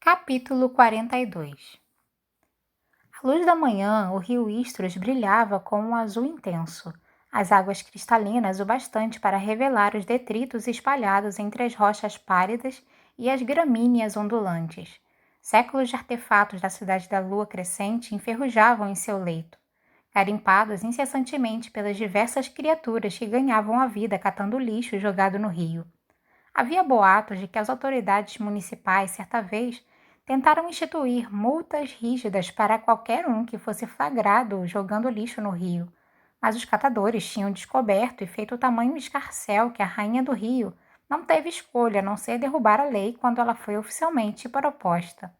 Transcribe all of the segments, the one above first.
Capítulo 42. À luz da manhã, o rio Istros brilhava com um azul intenso, as águas cristalinas o bastante para revelar os detritos espalhados entre as rochas pálidas e as gramíneas ondulantes. Séculos de artefatos da cidade da lua crescente enferrujavam em seu leito, garimpados incessantemente pelas diversas criaturas que ganhavam a vida catando lixo jogado no rio. Havia boatos de que as autoridades municipais, certa vez, tentaram instituir multas rígidas para qualquer um que fosse flagrado jogando lixo no rio, mas os catadores tinham descoberto e feito o tamanho escarcéu que a rainha do rio não teve escolha a não ser derrubar a lei quando ela foi oficialmente proposta.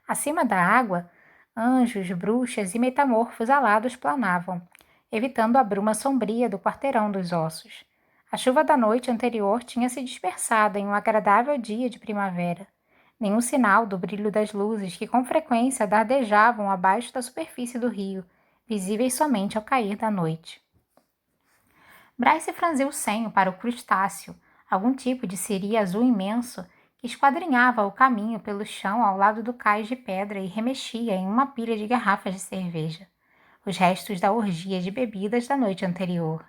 Acima da água, anjos, bruxas e metamorfos alados planavam, evitando a bruma sombria do quarteirão dos ossos. A chuva da noite anterior tinha se dispersado em um agradável dia de primavera. Nenhum sinal do brilho das luzes que com frequência dardejavam abaixo da superfície do rio, visíveis somente ao cair da noite. Bryce franziu o senho para o crustáceo, algum tipo de siri azul imenso que esquadrinhava o caminho pelo chão ao lado do cais de pedra e remexia em uma pilha de garrafas de cerveja, os restos da orgia de bebidas da noite anterior.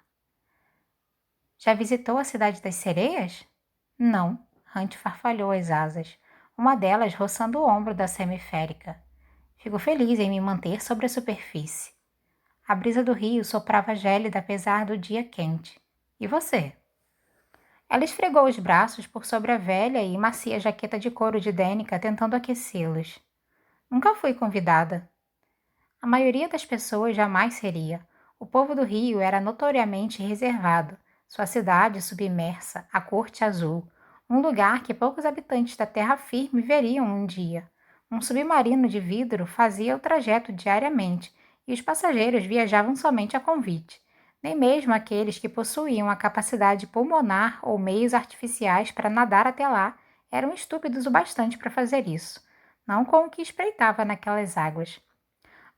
Já visitou a cidade das sereias? Não, Hunt farfalhou as asas, uma delas roçando o ombro da semiférica. Fico feliz em me manter sobre a superfície. A brisa do rio soprava gélida apesar do dia quente. E você? Ela esfregou os braços por sobre a velha e macia jaqueta de couro de Danica, tentando aquecê-los. Nunca fui convidada. A maioria das pessoas jamais seria. O povo do Rio era notoriamente reservado, sua cidade submersa, a corte azul, um lugar que poucos habitantes da terra firme veriam um dia. Um submarino de vidro fazia o trajeto diariamente e os passageiros viajavam somente a convite. Nem mesmo aqueles que possuíam a capacidade pulmonar ou meios artificiais para nadar até lá eram estúpidos o bastante para fazer isso, não com o que espreitava naquelas águas.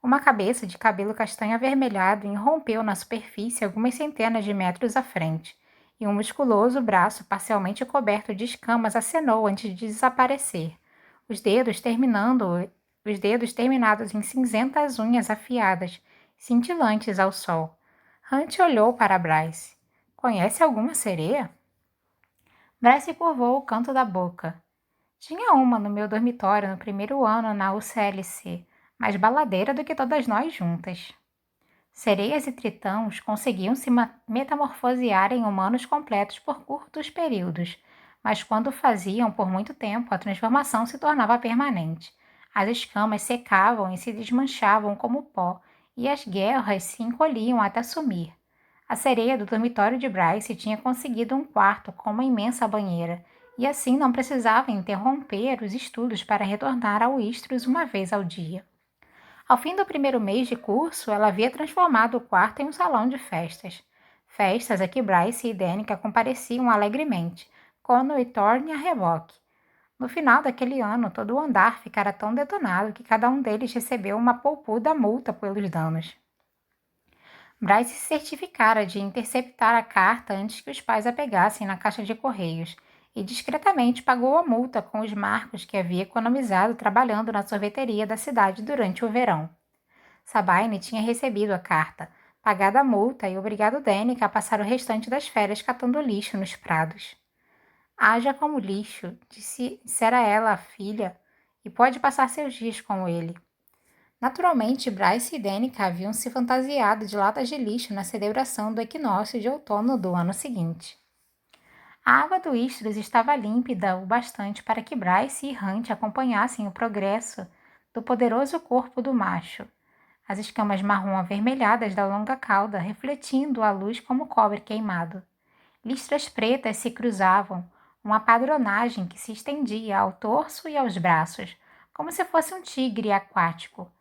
Uma cabeça de cabelo castanho avermelhado irrompeu na superfície algumas centenas de metros à frente, e um musculoso braço parcialmente coberto de escamas acenou antes de desaparecer, os dedos terminados em cinzentas unhas afiadas, cintilantes ao sol. Hunt olhou para Bryce. Conhece alguma sereia? Bryce curvou o canto da boca. Tinha uma no meu dormitório no primeiro ano na UCLC, mais baladeira do que todas nós juntas. Sereias e tritãos conseguiam se metamorfosear em humanos completos por curtos períodos, mas quando o faziam por muito tempo, a transformação se tornava permanente. As escamas secavam e se desmanchavam como pó, e as guerras se encolhiam até sumir. A sereia do dormitório de Bryce tinha conseguido um quarto com uma imensa banheira, e assim não precisava interromper os estudos para retornar ao Istros uma vez ao dia. Ao fim do primeiro mês de curso, ela havia transformado o quarto em um salão de festas. Festas a que Bryce e Danica compareciam alegremente, Connor e Thorne a reboque. No final daquele ano, todo o andar ficara tão detonado que cada um deles recebeu uma polpuda multa pelos danos. Bryce se certificara de interceptar a carta antes que os pais a pegassem na caixa de correios e discretamente pagou a multa com os marcos que havia economizado trabalhando na sorveteria da cidade durante o verão. Sabine tinha recebido a carta, pagado a multa e obrigado Danica a passar o restante das férias catando lixo nos prados. Haja como lixo, dissera ela à filha, e pode passar seus dias com ele. Naturalmente, Bryce e Danica haviam se fantasiado de latas de lixo na celebração do equinócio de outono do ano seguinte. A água do Istros estava límpida o bastante para que Bryce e Hunt acompanhassem o progresso do poderoso corpo do macho, as escamas marrom avermelhadas da longa cauda refletindo a luz como cobre queimado. Listras pretas se cruzavam, uma padronagem que se estendia ao torso e aos braços, como se fosse um tigre aquático.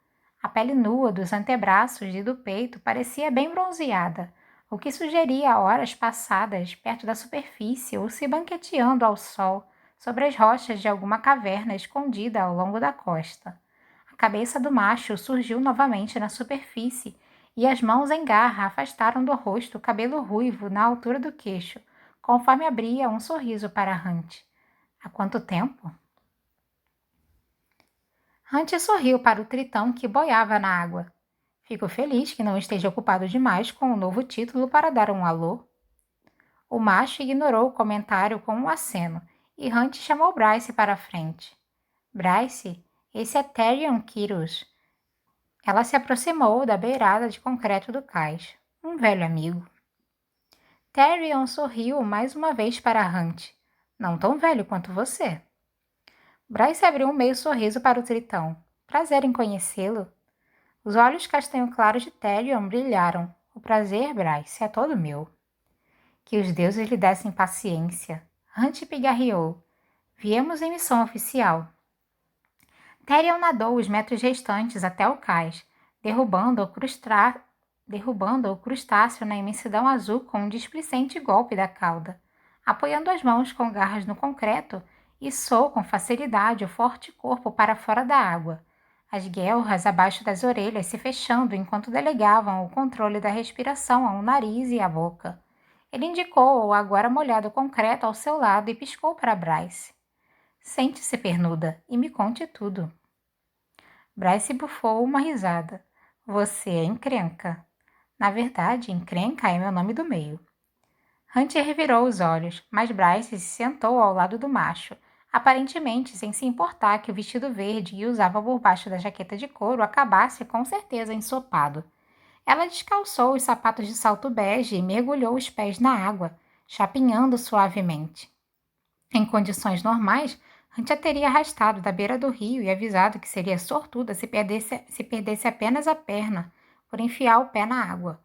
A pele nua dos antebraços e do peito parecia bem bronzeada, o que sugeria horas passadas perto da superfície ou se banqueteando ao sol sobre as rochas de alguma caverna escondida ao longo da costa. A cabeça do macho surgiu novamente na superfície e as mãos em garra afastaram do rosto o cabelo ruivo na altura do queixo, conforme abria um sorriso para Hunt. Há quanto tempo? Hunt sorriu para o tritão que boiava na água. Fico feliz que não esteja ocupado demais com o novo título para dar um alô. O macho ignorou o comentário com um aceno e Hunt chamou Bryce para a frente. Bryce, esse é Therion Kyrus. Ela se aproximou da beirada de concreto do cais. Um velho amigo. Therion sorriu mais uma vez para Hunt. Não tão velho quanto você. Bryce abriu um meio sorriso para o tritão. Prazer em conhecê-lo. Os olhos castanho claros de Therion brilharam. O prazer, Bryce, é todo meu. Que os deuses lhe dessem paciência. Hunt pigarreou. Viemos em missão oficial. Therion nadou os metros restantes até o cais, derrubando o crustáceo na imensidão azul com um displicente golpe da cauda. Apoiando as mãos com garras no concreto, içou com facilidade o forte corpo para fora da água, as guelras abaixo das orelhas se fechando enquanto delegavam o controle da respiração ao nariz e à boca. Ele indicou o agora molhado concreto ao seu lado e piscou para Bryce. Sente-se, pernuda, e me conte tudo. Bryce bufou uma risada. Você é encrenca. Na verdade, encrenca é meu nome do meio. Hunter revirou os olhos, mas Bryce se sentou ao lado do macho, aparentemente sem se importar que o vestido verde que usava por baixo da jaqueta de couro acabasse com certeza ensopado. Ela descalçou os sapatos de salto bege e mergulhou os pés na água, chapinhando suavemente. Em condições normais, Hunt a teria arrastado da beira do rio e avisado que seria sortuda se perdesse apenas a perna por enfiar o pé na água.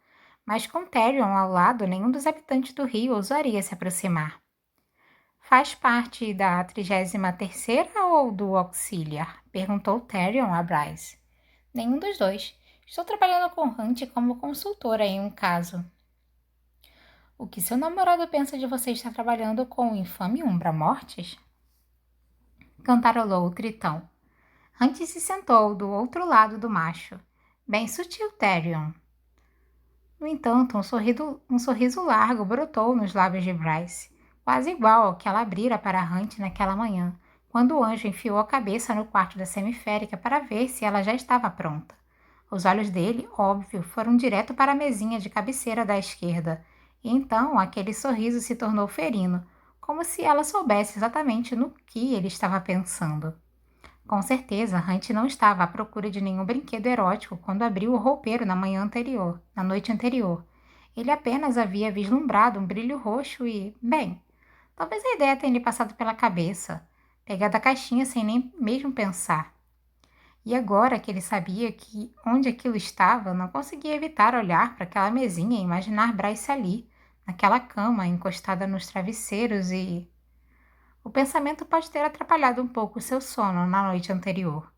Mas com Therion ao lado, nenhum dos habitantes do rio ousaria se aproximar. Faz parte da 33ª ou do Auxiliar? Perguntou Therion a Bryce. Nenhum dos dois. Estou trabalhando com Hunt como consultora em um caso. O que seu namorado pensa de você estar trabalhando com o infame Umbra Mortis? Cantarolou o tritão. Hunt se sentou do outro lado do macho. Bem sutil, Therion. No entanto, um sorriso largo brotou nos lábios de Bryce, quase igual ao que ela abrira para Hunt naquela manhã, quando o anjo enfiou a cabeça no quarto da semiférica para ver se ela já estava pronta. Os olhos dele, óbvio, foram direto para a mesinha de cabeceira da esquerda, e então aquele sorriso se tornou ferino, como se ela soubesse exatamente no que ele estava pensando. Com certeza, Hunt não estava à procura de nenhum brinquedo erótico quando abriu o roupeiro na noite anterior. Ele apenas havia vislumbrado um brilho roxo e, bem, talvez a ideia tenha lhe passado pela cabeça, pegado a caixinha sem nem mesmo pensar. E agora que ele sabia que onde aquilo estava, não conseguia evitar olhar para aquela mesinha e imaginar Bryce ali, naquela cama, encostada nos travesseiros e... O pensamento pode ter atrapalhado um pouco seu sono na noite anterior.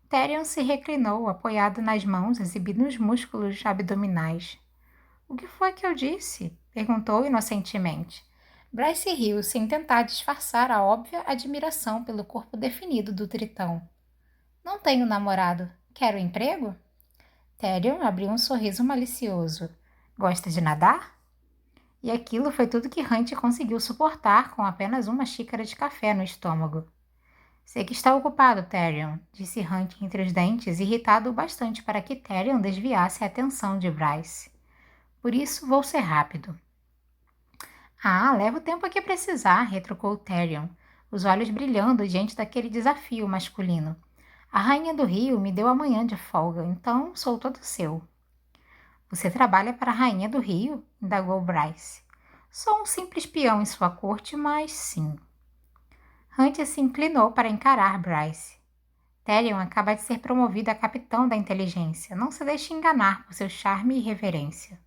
Therion se reclinou, apoiado nas mãos, exibindo os músculos abdominais. O que foi que eu disse? Perguntou inocentemente. Bryce riu, sem tentar disfarçar a óbvia admiração pelo corpo definido do tritão. Não tenho namorado. Quero emprego? Therion abriu um sorriso malicioso. Gosta de nadar? E aquilo foi tudo que Hunt conseguiu suportar com apenas uma xícara de café no estômago. Sei que está ocupado, Therion, disse Hunt entre os dentes, irritado o bastante para que Therion desviasse a atenção de Bryce. Por isso vou ser rápido. Ah, leva o tempo que precisar, retrucou Therion, os olhos brilhando diante daquele desafio masculino. A rainha do rio me deu a manhã de folga, então sou todo seu. Você trabalha para a rainha do rio? Indagou Bryce. Sou um simples peão em sua corte, mas sim. Hunt se inclinou para encarar Bryce. Therion acaba de ser promovido a capitão da inteligência. Não se deixe enganar por seu charme e reverência.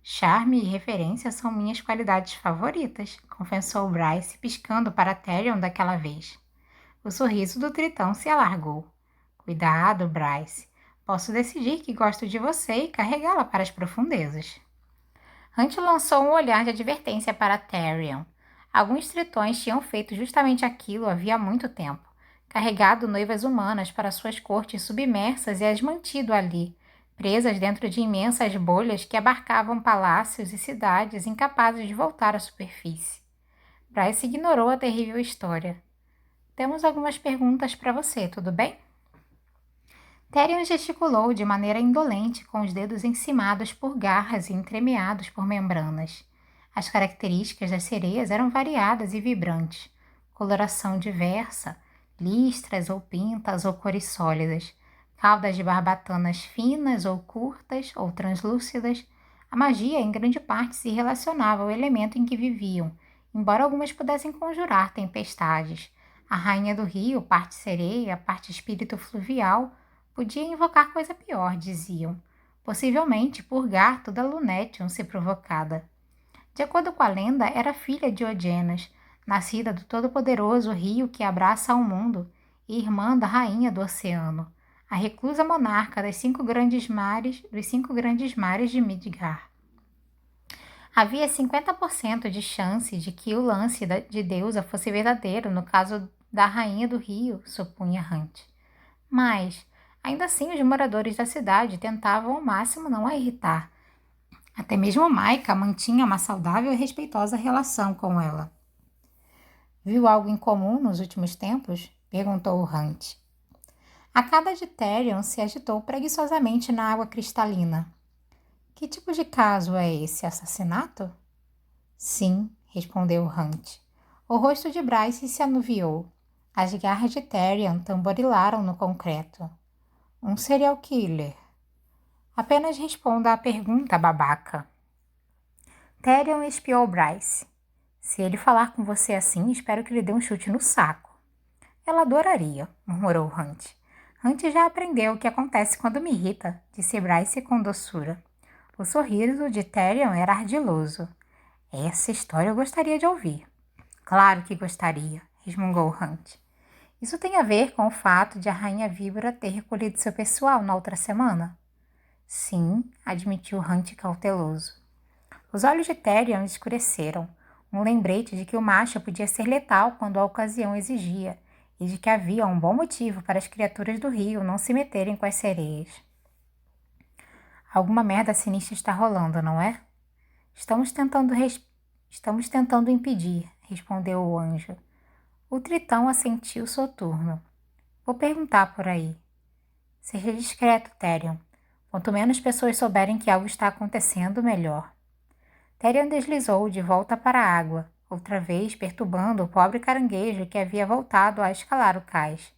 Charme e reverência são minhas qualidades favoritas, confessou Bryce, piscando para Therion daquela vez. O sorriso do tritão se alargou. Cuidado, Bryce. Posso decidir que gosto de você e carregá-la para as profundezas. Hunt lançou um olhar de advertência para Therion. Alguns tritões tinham feito justamente aquilo havia muito tempo, carregado noivas humanas para suas cortes submersas e as mantido ali, presas dentro de imensas bolhas que abarcavam palácios e cidades incapazes de voltar à superfície. Bryce ignorou a terrível história. Temos algumas perguntas para você, tudo bem? Therion gesticulou de maneira indolente, com os dedos encimados por garras e entremeados por membranas. As características das sereias eram variadas e vibrantes, coloração diversa, listras ou pintas ou cores sólidas, caudas de barbatanas finas ou curtas ou translúcidas. A magia, em grande parte, se relacionava ao elemento em que viviam, embora algumas pudessem conjurar tempestades. A rainha do rio, parte sereia, parte espírito fluvial, podia invocar coisa pior, diziam. Possivelmente purgar toda Lunetium se provocada. De acordo com a lenda, era filha de Odienas, nascida do todo-poderoso rio que abraça ao mundo, e irmã da rainha do oceano, a reclusa monarca dos cinco grandes mares de Midgard. Havia 50% de chance de que o lance de deusa fosse verdadeiro no caso da rainha do rio, supunha Hunt. Mas, ainda assim, os moradores da cidade tentavam ao máximo não a irritar. Até mesmo Maika mantinha uma saudável e respeitosa relação com ela. Viu algo em comum nos últimos tempos? Perguntou Hunt. A cauda de Therion se agitou preguiçosamente na água cristalina. Que tipo de caso é esse? Assassinato? Sim, respondeu Hunt. O rosto de Bryce se anuviou. As garras de Therion tamborilaram no concreto. Um serial killer. Apenas responda à pergunta, babaca. Therion espiou Bryce. Se ele falar com você assim, espero que lhe dê um chute no saco. Ela adoraria, murmurou Hunt. Hunt já aprendeu o que acontece quando me irrita, disse Bryce com doçura. O sorriso de Therion era ardiloso. Essa história eu gostaria de ouvir. Claro que gostaria, resmungou Hunt. Isso tem a ver com o fato de a Rainha Víbora ter recolhido seu pessoal na outra semana? Sim, admitiu Hunt cauteloso. Os olhos de Therion escureceram, um lembrete de que o macho podia ser letal quando a ocasião exigia, e de que havia um bom motivo para as criaturas do rio não se meterem com as sereias. Alguma merda sinistra está rolando, não é? Estamos tentando impedir, respondeu o anjo. O tritão assentiu soturno. Vou perguntar por aí. Seja discreto, Therion. Quanto menos pessoas souberem que algo está acontecendo, melhor. Therion deslizou de volta para a água, outra vez perturbando o pobre caranguejo que havia voltado a escalar o cais.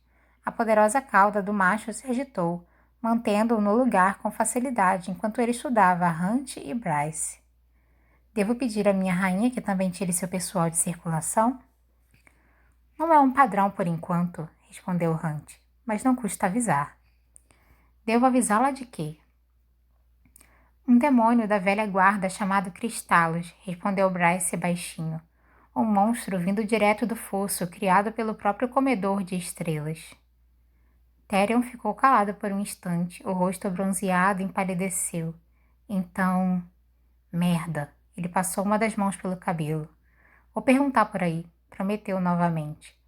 A poderosa cauda do macho se agitou, mantendo-o no lugar com facilidade enquanto ele estudava Hunt e Bryce. Devo pedir à minha rainha que também tire seu pessoal de circulação? Não é um padrão por enquanto, respondeu Hunt, mas não custa avisar. Devo avisá-la de quê? Um demônio da velha guarda chamado Cristalos, respondeu Bryce baixinho. Um monstro vindo direto do fosso, criado pelo próprio comedor de estrelas. Therion ficou calado por um instante, o rosto bronzeado empalideceu. Então... Merda! Ele passou uma das mãos pelo cabelo. Vou perguntar por aí, prometeu novamente.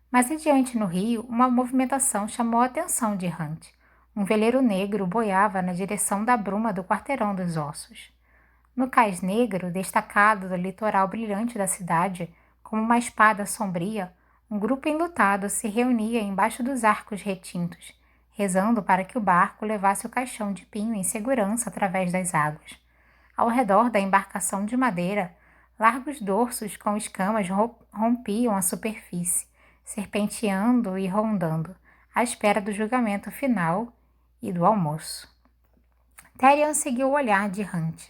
Mais adiante no rio, uma movimentação chamou a atenção de Hunt. Um veleiro negro boiava na direção da bruma do quarteirão dos ossos. No cais negro, destacado do litoral brilhante da cidade, como uma espada sombria, um grupo enlutado se reunia embaixo dos arcos retintos, rezando para que o barco levasse o caixão de pinho em segurança através das águas. Ao redor da embarcação de madeira, largos dorsos com escamas rompiam a superfície, serpenteando e rondando, à espera do julgamento final e do almoço. Therion seguiu o olhar de Hunt.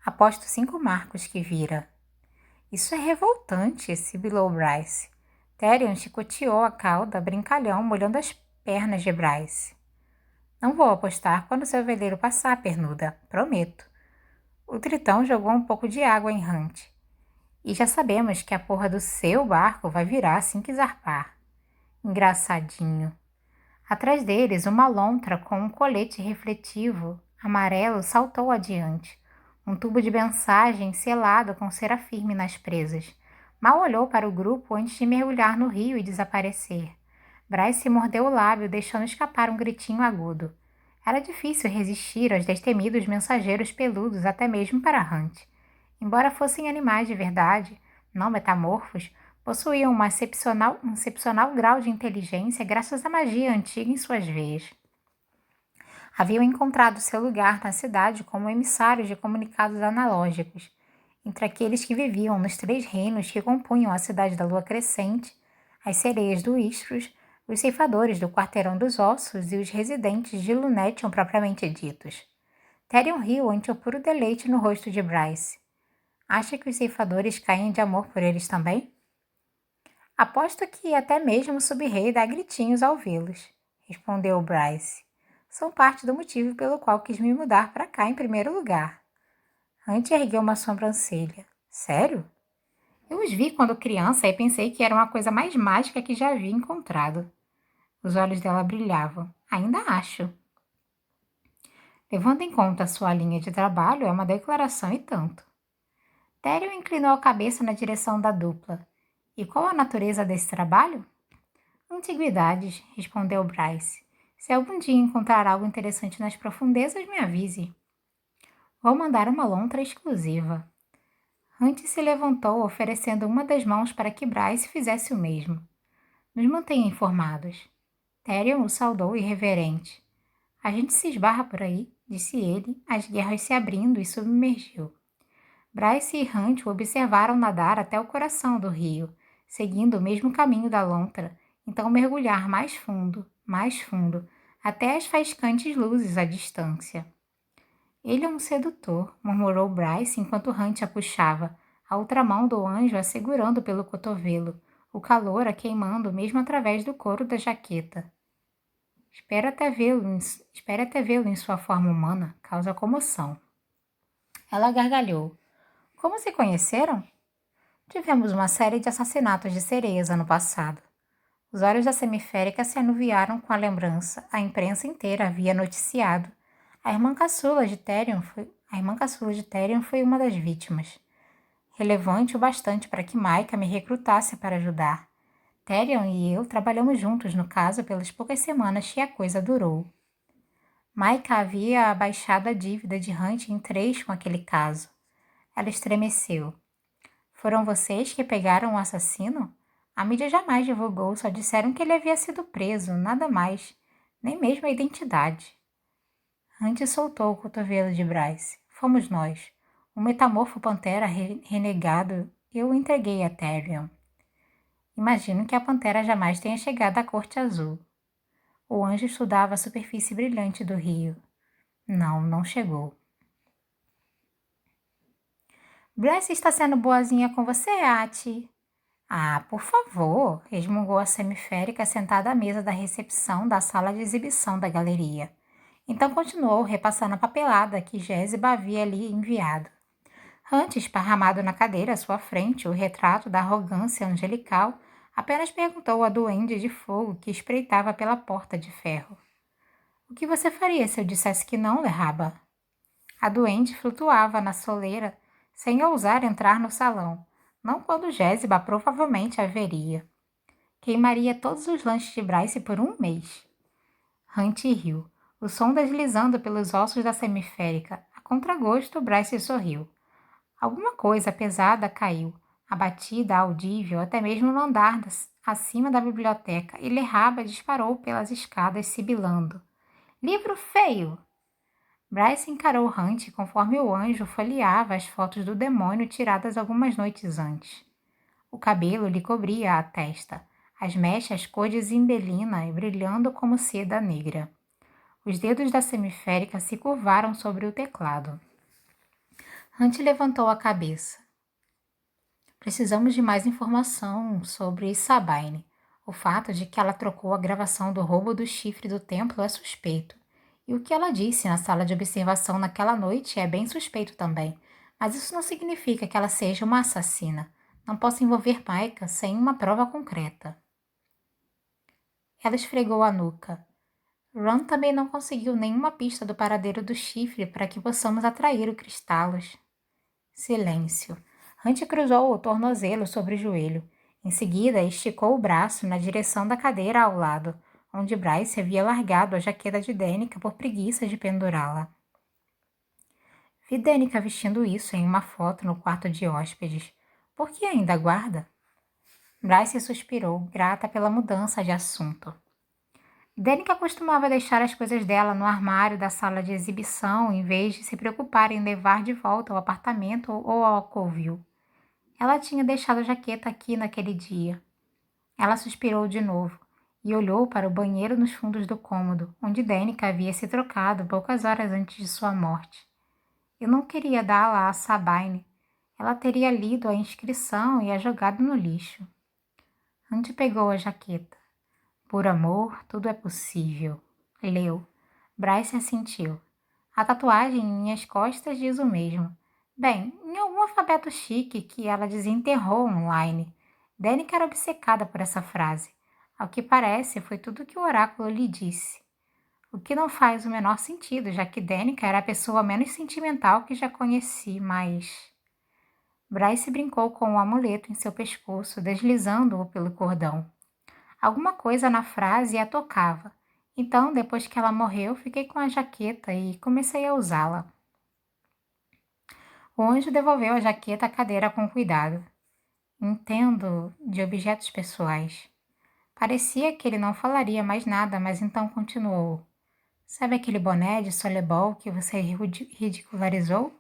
Aposto 5 marcos que vira. Isso é revoltante, sibilou Bryce. Therion chicoteou a cauda, brincalhão, molhando as pernas de Bryce. Não vou apostar quando seu veleiro passar, pernuda, prometo. O tritão jogou um pouco de água em Hunt. E já sabemos que a porra do seu barco vai virar assim que zarpar. Engraçadinho. Atrás deles, uma lontra com um colete refletivo amarelo saltou adiante. Um tubo de mensagem selado com cera firme nas presas. Mal olhou para o grupo antes de mergulhar no rio e desaparecer. Bryce mordeu o lábio, deixando escapar um gritinho agudo. Era difícil resistir aos destemidos mensageiros peludos até mesmo para Hunt. Embora fossem animais de verdade, não metamorfos, Possuía um excepcional grau de inteligência graças à magia antiga em suas veias. Haviam encontrado seu lugar na cidade como emissários de comunicados analógicos, entre aqueles que viviam nos 3 reinos que compunham a cidade da Lua Crescente, as sereias do Istros, os ceifadores do Quarteirão dos Ossos e os residentes de Lunetium propriamente ditos. Therion riu ante o puro deleite no rosto de Bryce. Acha que os ceifadores caem de amor por eles também? Aposto que até mesmo o sub-rei dá gritinhos ao vê-los, respondeu Bryce. São parte do motivo pelo qual quis me mudar para cá em primeiro lugar. Hunt ergueu uma sobrancelha. Sério? Eu os vi quando criança e pensei que era uma coisa mais mágica que já havia encontrado. Os olhos dela brilhavam. Ainda acho. Levando em conta a sua linha de trabalho, é uma declaração e tanto. Therion inclinou a cabeça na direção da dupla. E qual a natureza desse trabalho? Antiguidades, respondeu Bryce. Se algum dia encontrar algo interessante nas profundezas, me avise. Vou mandar uma lontra exclusiva. Hunt se levantou, oferecendo uma das mãos para que Bryce fizesse o mesmo. Nos mantenha informados. Therion o saudou irreverente. A gente se esbarra por aí, disse ele, as guerras se abrindo e submergiu. Bryce e Hunt o observaram nadar até o coração do rio, seguindo o mesmo caminho da lontra, então mergulhar mais fundo, até as faiscantes luzes à distância. Ele é um sedutor, murmurou Bryce enquanto Hunt a puxava, a outra mão do anjo a segurando pelo cotovelo, o calor a queimando mesmo através do couro da jaqueta. Espere até vê-lo em sua forma humana, causa comoção. Ela gargalhou. Como se conheceram? Tivemos uma série de assassinatos de sereias ano passado. Os olhos da semiférica se anuviaram com a lembrança. A imprensa inteira havia noticiado. A irmã caçula de Therion foi uma das vítimas. Relevante o bastante para que Maika me recrutasse para ajudar. Therion e eu trabalhamos juntos no caso pelas poucas semanas que a coisa durou. Maika havia abaixado a dívida de Hunt em 3 com aquele caso. Ela estremeceu. Foram vocês que pegaram o assassino? A mídia jamais divulgou, só disseram que ele havia sido preso, nada mais, nem mesmo a identidade. Hunt soltou o cotovelo de Bryce. Fomos nós. O metamorfo pantera renegado eu o entreguei a Therion. Imagino que a pantera jamais tenha chegado à Corte Azul. O anjo estudava a superfície brilhante do rio. Não chegou. Bryce está sendo boazinha com você, Ati? Ah, por favor, resmungou a semiférica sentada à mesa da recepção da sala de exibição da galeria. Então continuou repassando a papelada que Jéssica havia lhe enviado. Hunt, esparramado na cadeira à sua frente, o retrato da arrogância angelical, apenas perguntou à duende de fogo que espreitava pela porta de ferro. O que você faria se eu dissesse que não, Lerraba? A duende flutuava na soleira, sem ousar entrar no salão, não quando Jéssica provavelmente haveria. Queimaria todos os lanches de Bryce por 1 mês. Hunt riu, o som deslizando pelos ossos da semiférica. A contragosto, Bryce sorriu. Alguma coisa pesada caiu, abatida, audível, até mesmo no andar acima da biblioteca, e Lerraba disparou pelas escadas, sibilando. Livro feio! Bryce encarou Hunt conforme o anjo folheava as fotos do demônio tiradas algumas noites antes. O cabelo lhe cobria a testa, as mechas cor de zimbelina e brilhando como seda negra. Os dedos da semiférica se curvaram sobre o teclado. Hunt levantou a cabeça. Precisamos de mais informação sobre Sabine. O fato de que ela trocou a gravação do roubo do chifre do templo é suspeito. E o que ela disse na sala de observação naquela noite é bem suspeito também. Mas isso não significa que ela seja uma assassina. Não posso envolver Maika sem uma prova concreta. Ela esfregou a nuca. Ron também não conseguiu nenhuma pista do paradeiro do chifre para que possamos atrair o Cristalos. Silêncio. Hunt cruzou o tornozelo sobre o joelho. Em seguida, esticou o braço na direção da cadeira ao lado, onde Bryce havia largado a jaqueta de Danica por preguiça de pendurá-la. Vi Danica vestindo isso em uma foto no quarto de hóspedes. Por que ainda guarda? Bryce suspirou, grata pela mudança de assunto. Danica costumava deixar as coisas dela no armário da sala de exibição em vez de se preocupar em levar de volta ao apartamento ou ao covil. Ela tinha deixado a jaqueta aqui naquele dia. Ela suspirou de novo e olhou para o banheiro nos fundos do cômodo, onde Danica havia se trocado poucas horas antes de sua morte. Eu não queria dá-la a Sabine. Ela teria lido a inscrição e a jogado no lixo. Hunt pegou a jaqueta. Por amor, tudo é possível. Leu. Bryce assentiu. A tatuagem em minhas costas diz o mesmo. Bem, em algum alfabeto chique que ela desenterrou online. Danica era obcecada por essa frase. Ao que parece, foi tudo que o oráculo lhe disse. O que não faz o menor sentido, já que Danica era a pessoa menos sentimental que já conheci, mas... Bryce brincou com o amuleto em seu pescoço, deslizando-o pelo cordão. Alguma coisa na frase a tocava. Então, depois que ela morreu, fiquei com a jaqueta e comecei a usá-la. O anjo devolveu a jaqueta à cadeira com cuidado. Entendo de objetos pessoais. Parecia que ele não falaria mais nada, mas então continuou. Sabe aquele boné de solebol que você ridicularizou?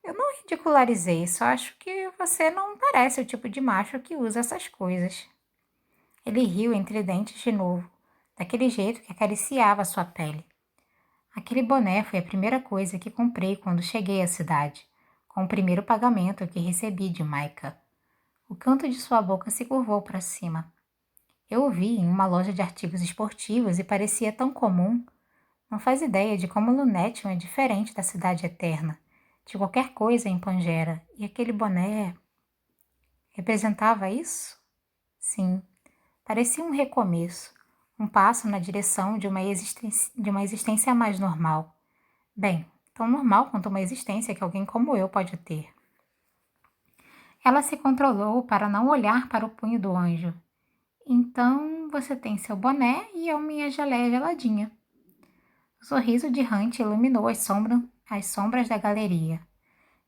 Eu não ridicularizei, só acho que você não parece o tipo de macho que usa essas coisas. Ele riu entre dentes de novo, daquele jeito que acariciava sua pele. Aquele boné foi a primeira coisa que comprei quando cheguei à cidade, com o primeiro pagamento que recebi de Micah. O canto de sua boca se curvou para cima. Eu o vi em uma loja de artigos esportivos e parecia tão comum. Não faz ideia de como Lunetium é diferente da Cidade Eterna, de qualquer coisa em Pangera. E aquele boné representava isso? Sim, parecia um recomeço, um passo na direção de uma existência mais normal. Bem, tão normal quanto uma existência que alguém como eu pode ter. Ela se controlou para não olhar para o punho do anjo. Então, você tem seu boné e eu minha geleia geladinha. O sorriso de Hunt iluminou as sombras da galeria.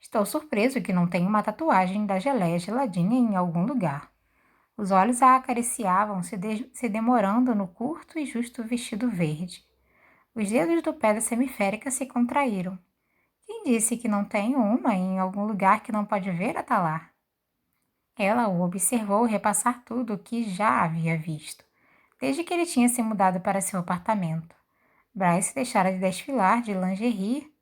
Estou surpreso que não tenha uma tatuagem da geleia geladinha em algum lugar. Os olhos a acariciavam, se demorando no curto e justo vestido verde. Os dedos do pé da semiférica se contraíram. Quem disse que não tenho uma em algum lugar que não pode ver, Atalar? Ela o observou repassar tudo o que já havia visto, desde que ele tinha se mudado para seu apartamento. Bryce deixara de desfilar de lingerie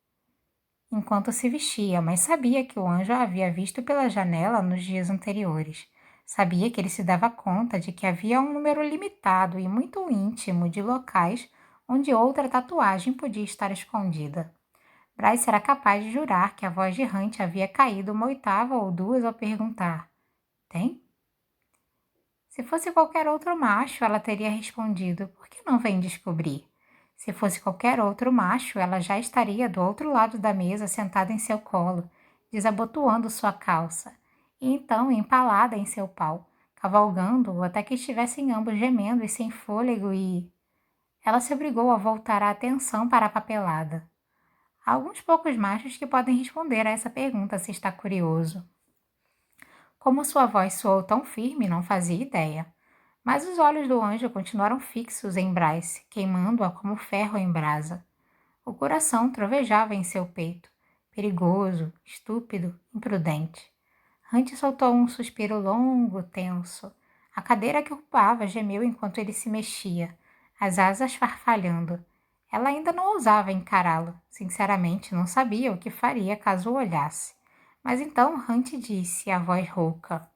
enquanto se vestia, mas sabia que o anjo a havia visto pela janela nos dias anteriores. Sabia que ele se dava conta de que havia um número limitado e muito íntimo de locais onde outra tatuagem podia estar escondida. Bryce era capaz de jurar que a voz de Hunt havia caído uma oitava ou duas ao perguntar: Tem? Se fosse qualquer outro macho, ela teria respondido: Por que não vem descobrir? Se fosse qualquer outro macho, ela já estaria do outro lado da mesa, sentada em seu colo, desabotoando sua calça, e então empalada em seu pau, cavalgando-o até que estivessem ambos gemendo e sem fôlego e... Ela se obrigou a voltar a atenção para a papelada. Há alguns poucos machos que podem responder a essa pergunta se está curioso. Como sua voz soou tão firme, não fazia ideia. Mas os olhos do anjo continuaram fixos em Bryce, queimando-a como ferro em brasa. O coração trovejava em seu peito, perigoso, estúpido, imprudente. Hunt soltou um suspiro longo, tenso. A cadeira que ocupava gemeu enquanto ele se mexia, as asas farfalhando. Ela ainda não ousava encará-lo. Sinceramente, não sabia o que faria caso o olhasse. Mas então Hunt disse, a voz rouca: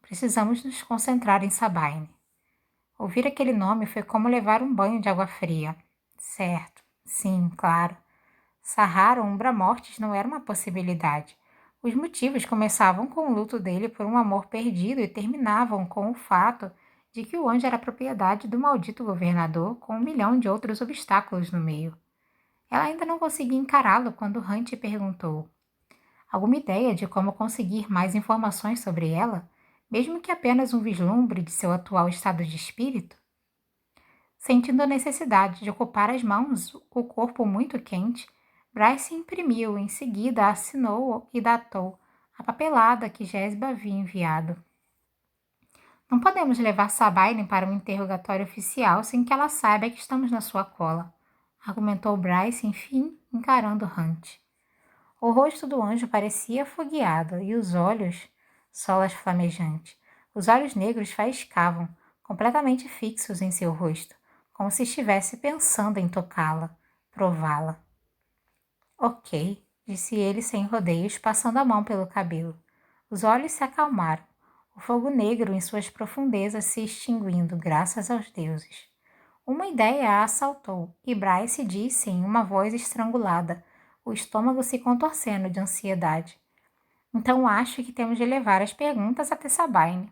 Precisamos nos concentrar em Sabine. Ouvir aquele nome foi como levar um banho de água fria. Certo, sim, claro. Sarrar ou Umbra-Mortis não era uma possibilidade. Os motivos começavam com o luto dele por um amor perdido e terminavam com o fato de que o anjo era propriedade do maldito governador, com 1 milhão de outros obstáculos no meio. Ela ainda não conseguia encará-lo quando Hunt perguntou: Alguma ideia de como conseguir mais informações sobre ela, mesmo que apenas um vislumbre de seu atual estado de espírito? Sentindo a necessidade de ocupar as mãos, o corpo muito quente, Bryce imprimiu, em seguida assinou e datou a papelada que Jéssica havia enviado. Não podemos levar Sabine para um interrogatório oficial sem que ela saiba que estamos na sua cola, argumentou Bryce, enfim, encarando Hunt. O rosto do anjo parecia afogueado e os olhos, solas flamejantes. Os olhos negros faiscavam, completamente fixos em seu rosto, como se estivesse pensando em tocá-la, prová-la. Ok, disse ele sem rodeios, passando a mão pelo cabelo. Os olhos se acalmaram, o fogo negro em suas profundezas se extinguindo, graças aos deuses. Uma ideia a assaltou, e Bryce disse em uma voz estrangulada, o estômago se contorcendo de ansiedade. Então acho que temos de levar as perguntas até Sabine.